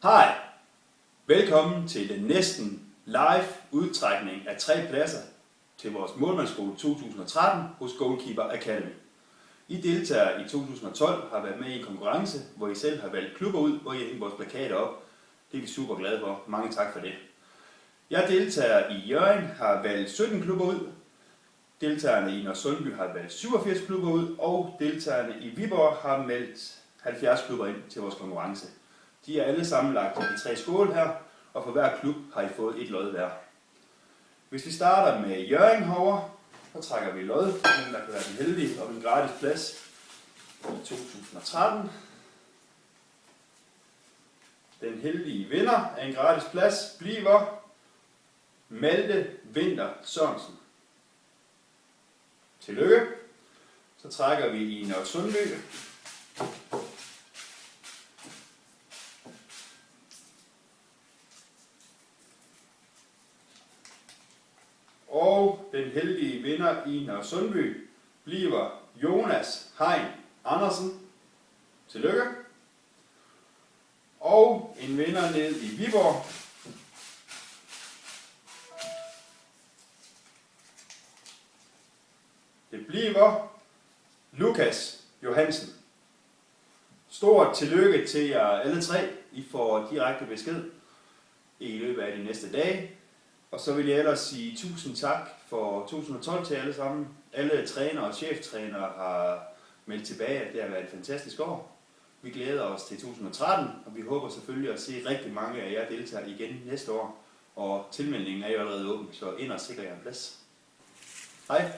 Hej! Velkommen til den næsten live udtrækning af 3 pladser til vores målmandsskole 2013 hos Goalkeeper Academy. I deltagere i 2012 har været med i en konkurrence, hvor I selv har valgt klubber ud, hvor I har hængt vores plakater op. Det er vi super glade for. Mange tak for det. Jeg deltager i Hjørring har valgt 17 klubber ud. Deltagerne i Nørresundby har valgt 87 klubber ud, og deltagerne i Viborg har meldt 70 klubber ind til vores konkurrence. De er alle sammenlagt i de 3 skåle her, og for hver klub har I fået et lod hver. Hvis vi starter med Hjørring herovre, så trækker vi lod, men der kan være den heldige og en gratis plads i 2013. Den heldige vinder af en gratis plads bliver Malte Winther Sørensen. Tillykke. Så trækker vi i Nørresundby. Og den heldige vinder i Nørresundby bliver Jonas Hein Andersen. Tillykke. Og en vinder ned i Viborg. Det bliver Lukas Johansen. Stort tillykke til jer alle 3. I får direkte besked i løbet af de næste dage. Og så vil jeg ellers sige tusind tak for 2012 til alle sammen. Alle trænere og cheftrænere har meldt tilbage, at det har været et fantastisk år. Vi glæder os til 2013, og vi håber selvfølgelig at se rigtig mange af jer deltage igen næste år. Og tilmeldingen er jo allerede åben, så ind og sikre jer en plads. Hej!